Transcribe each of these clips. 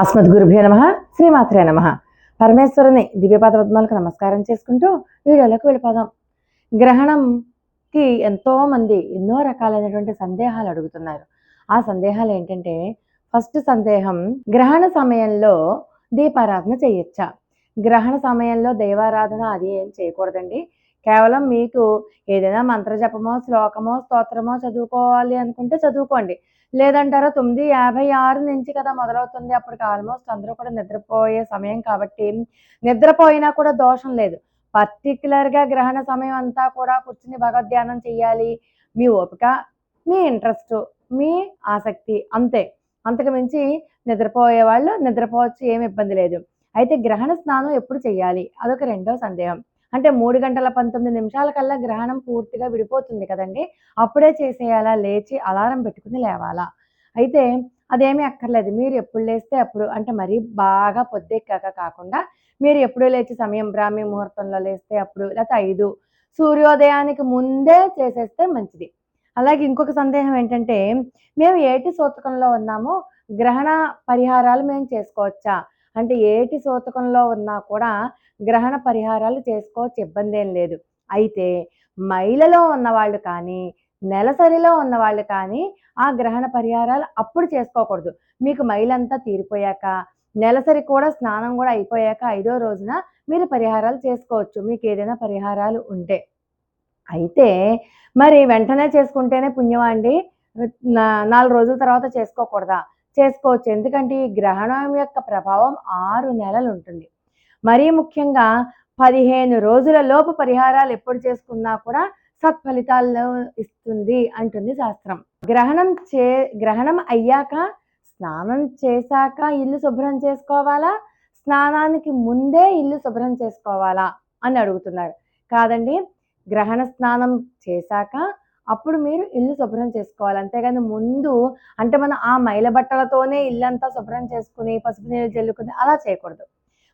అస్మద్గురుభ్యో నమః, శ్రీమాత్రే నమః. పరమేశ్వరుని దివ్యపాద పద్మాలకు నమస్కారం చేసుకుంటూ వీడియోలోకి వెళ్ళిపోదాం. గ్రహణంకి ఎంతోమంది ఎన్నో రకాలైనటువంటి సందేహాలు అడుగుతున్నారు. ఆ సందేహాలు ఏంటంటే, ఫస్ట్ సందేహం, గ్రహణ సమయంలో దీపారాధన చేయొచ్చా? గ్రహణ సమయంలో దైవారాధన అది ఏం చేయకూడదండి. కేవలం మీకు ఏదైనా మంత్రజపమో, శ్లోకమో, స్తోత్రమో చదువుకోవాలి అనుకుంటే చదువుకోండి. లేదంటారా 9:56 నుంచి కదా మొదలవుతుంది. అప్పటికి ఆల్మోస్ట్ అందరూ కూడా నిద్రపోయే సమయం కాబట్టి నిద్రపోయినా కూడా దోషం లేదు. పర్టిక్యులర్‌గా గ్రహణ సమయం అంతా కూడా కూర్చుని భగవద్ధ్యానం చెయ్యాలి. మీ ఓపిక, మీ ఇంట్రెస్టు, మీ ఆసక్తి అంతే. అంతకు మించి నిద్రపోయేవాళ్ళు నిద్రపోవచ్చు, ఏమి ఇబ్బంది లేదు. అయితే గ్రహణ స్నానం ఎప్పుడు చెయ్యాలి? అదొక రెండో సందేహం. అంటే 3:19 కల్లా గ్రహణం పూర్తిగా విడిపోతుంది కదండీ! అప్పుడే చేసేయాలా? లేచి అలారం పెట్టుకుని లేవాలా? అయితే అదేమీ అక్కర్లేదు. మీరు ఎప్పుడు లేస్తే అప్పుడు, అంటే మరీ బాగా పొద్దెక్కాక కాకుండా, మీరు ఎప్పుడో లేచి సమయం బ్రాహ్మీ ముహూర్తంలో లేస్తే అప్పుడు, లేకపోతే 5 సూర్యోదయానికి ముందే చేసేస్తే మంచిది. అలాగే ఇంకొక సందేహం ఏంటంటే, మేము ఏటి సూతకంలో ఉన్నామో గ్రహణ పరిహారాలు మేము చేసుకోవచ్చా? అంటే ఏటి సూతకంలో ఉన్నా కూడా గ్రహణ పరిహారాలు చేసుకోవచ్చు, ఇబ్బందేం లేదు. అయితే మైలలో ఉన్నవాళ్ళు కానీ, నెలసరిలో ఉన్నవాళ్ళు కానీ ఆ గ్రహణ పరిహారాలు అప్పుడు చేసుకోకూడదు. మీకు మైలంతా తీరిపోయాక, నెలసరి కూడా స్నానం కూడా అయిపోయాక 5వ రోజున మీరు పరిహారాలు చేసుకోవచ్చు, మీకేదైనా పరిహారాలు ఉంటే. అయితే మరి వెంటనే చేసుకుంటేనే పుణ్యమా అండి? 4 రోజుల తర్వాత చేసుకోకూడదా? చేసుకోవచ్చు. ఎందుకంటే ఈ గ్రహణం యొక్క ప్రభావం 6 నెలలుంటుంది. మరీ ముఖ్యంగా 15 రోజుల లోపు పరిహారాలు ఎప్పుడు చేసుకున్నా కూడా సత్ఫలితాలను ఇస్తుంది అంటుంది శాస్త్రం. గ్రహణం అయ్యాక, స్నానం చేశాక ఇల్లు శుభ్రం చేసుకోవాలా? స్నానానికి ముందే ఇల్లు శుభ్రం చేసుకోవాలా అని అడుగుతున్నారు. కాదండి, గ్రహణ స్నానం చేశాక అప్పుడు మీరు ఇల్లు శుభ్రం చేసుకోవాలి. అంతేగాని ముందు, అంటే మనం ఆ మైల బట్టలతోనే ఇల్లంతా శుభ్రం చేసుకుని, పసుపు నీళ్ళు జల్లుకుని అలా చేయకూడదు.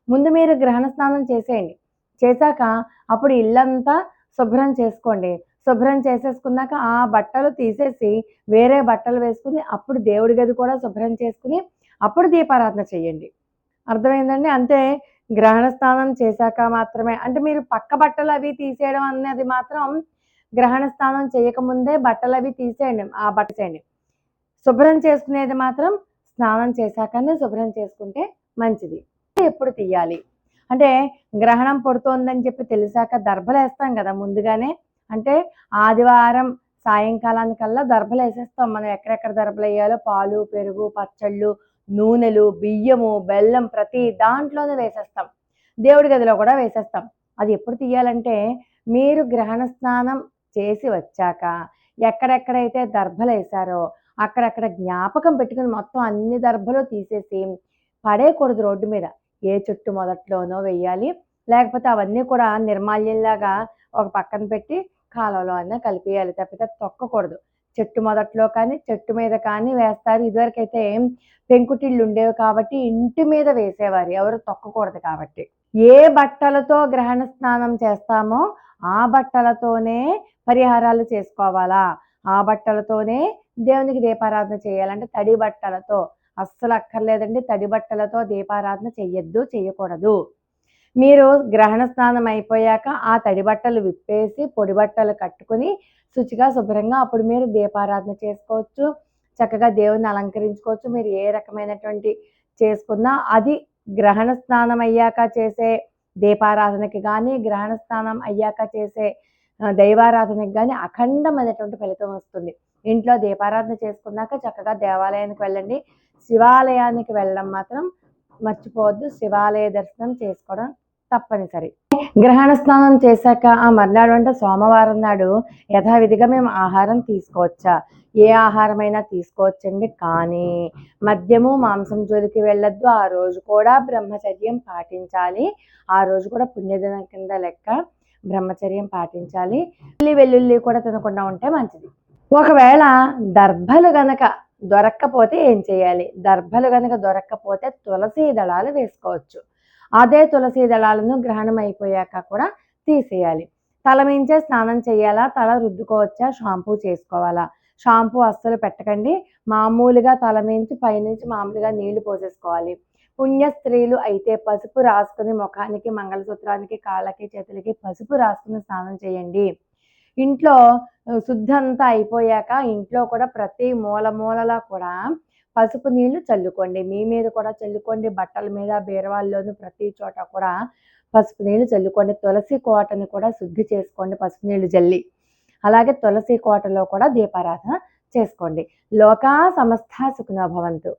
ముందు మీరు గ్రహణ స్నానం చేసేయండి. చేశాక అప్పుడు ఇల్లంతా శుభ్రం చేసుకోండి. శుభ్రం చేసేసుకున్నాక ఆ బట్టలు తీసేసి వేరే బట్టలు వేసుకుని, అప్పుడు దేవుడి గది కూడా శుభ్రం చేసుకుని, అప్పుడు దీపారాధన చేయండి. అర్థమైందండి? అంతే. గ్రహణ స్నానం చేశాక మాత్రమే, అంటే మీరు పక్క బట్టలు అవి తీసేయడం అన్నది మాత్రం గ్రహణ స్నానం చేయకముందే బట్టలవి తీసేయండి. చేయండి. శుభ్రం చేసుకునేది మాత్రం స్నానం చేశాకనే శుభ్రం చేసుకుంటే మంచిది. ఎప్పుడు తీయాలి అంటే, గ్రహణం పడుతోందని చెప్పి తెలిసాక దర్భలేస్తాం కదా ముందుగానే. అంటే ఆదివారం సాయంకాలానికల్లా దర్భలేసేస్తాం. మనం ఎక్కడెక్కడ దర్భలేయాలో పాలు, పెరుగు, పచ్చళ్ళు, నూనెలు, బియ్యము, బెల్లం ప్రతి దాంట్లోనూ వేసేస్తాం. దేవుడి గదిలో కూడా వేసేస్తాం. అది ఎప్పుడు తీయాలంటే, మీరు గ్రహణ స్నానం చేసి వచ్చాక ఎక్కడెక్కడైతే దర్భలేసారో అక్కడక్కడ జ్ఞాపకం పెట్టుకుని మొత్తం అన్ని దర్భలు తీసేసి పడేయకూడదు రోడ్డు మీద. ఏ చెట్టు మొదట్లోనో వెయ్యాలి. లేకపోతే అవన్నీ కూడా నిర్మాల్యంలాగా ఒక పక్కన పెట్టి కాలువలో అన్నా కలిపేయాలి. తప్పితే తొక్కకూడదు. చెట్టు మొదట్లో కానీ, చెట్టు మీద కానీ వేస్తారు. ఇదివరకైతే పెంకుటిళ్ళు ఉండేవి కాబట్టి ఇంటి మీద వేసేవారు, ఎవరు తొక్కకూడదు కాబట్టి. ఏ బట్టలతో గ్రహణ స్నానం చేస్తామో ఆ బట్టలతోనే పరిహారాలు చేసుకోవాలా? ఆ బట్టలతోనే దేవునికి దీపారాధన చేయాలంటే తడి బట్టలతో అస్సలు అక్కర్లేదండి. తడి బట్టలతో దీపారాధన చెయ్యొద్దు, చేయకూడదు. మీరు గ్రహణ స్నానం అయిపోయాక ఆ తడి బట్టలు విప్పేసి పొడి బట్టలు కట్టుకుని శుచిగా శుభ్రంగా అప్పుడు మీరు దీపారాధన చేసుకోవచ్చు. చక్కగా దేవుణ్ణి అలంకరించుకోవచ్చు. మీరు ఏ రకమైనటువంటి చేసుకున్నా అది గ్రహణ స్నానం అయ్యాక చేసే దీపారాధనకి కానీ, గ్రహణ స్నానం అయ్యాక చేసే దైవారాధనకి కానీ అఖండమైనటువంటి ఫలితం వస్తుంది. ఇంట్లో దీపారాధన చేసుకున్నాక చక్కగా దేవాలయానికి వెళ్ళండి. శివాలయానికి వెళ్ళడం మాత్రం మర్చిపోవద్దు. శివాలయ దర్శనం చేసుకోవడం తప్పనిసరి. గ్రహణ స్నానం చేశాక ఆ మర్నాడు అంటే సోమవారం నాడు యథావిధిగా మేము ఆహారం తీసుకోవచ్చా? ఏ ఆహారమైనా తీసుకోవచ్చండి. కానీ మద్యము, మాంసం జోలికి వెళ్ళొద్దు. ఆ రోజు కూడా బ్రహ్మచర్యం పాటించాలి. ఆ రోజు కూడా పుణ్యదినం కింద లెక్క. బ్రహ్మచర్యం పాటించాలి. వెల్లుల్లి కూడా తినకుండా ఉంటే మంచిది. ఒకవేళ దర్భలు గనక దొరక్కపోతే ఏం చేయాలి? దర్భలు గనక దొరక్కపోతే తులసి దళాలు వేసుకోవచ్చు. అదే తులసి దళాలను గ్రహణం అయిపోయాక కూడా తీసేయాలి. తల మించే స్నానం చేయాలా? తల రుద్దుకోవచ్చా? షాంపూ చేసుకోవాలా? షాంపూ అస్సలు పెట్టకండి. మామూలుగా తల మించి పైనుంచి మామూలుగా నీళ్లు పోసేసుకోవాలి. పుణ్య స్త్రీలు అయితే పసుపు రాసుకుని ముఖానికి, మంగళసూత్రానికి, కాళ్ళకి, చేతులకి పసుపు రాసుకుని స్నానం చేయండి. ఇంట్లో శుద్ధి అంతా అయిపోయాక ఇంట్లో కూడా ప్రతి మూలలా కూడా పసుపు నీళ్లు చల్లుకోండి. మీ మీద కూడా చల్లుకోండి, బట్టల మీద, బీరువాల్లోనూ ప్రతి చోట కూడా పసుపు నీళ్లు చల్లుకోండి. తులసి కోటని కూడా శుద్ధి చేసుకోండి పసుపు నీళ్లు జల్లి. అలాగే తులసి కోటలో కూడా దీపారాధన చేసుకోండి. లోకా సమస్త సుఖినో భవంతు.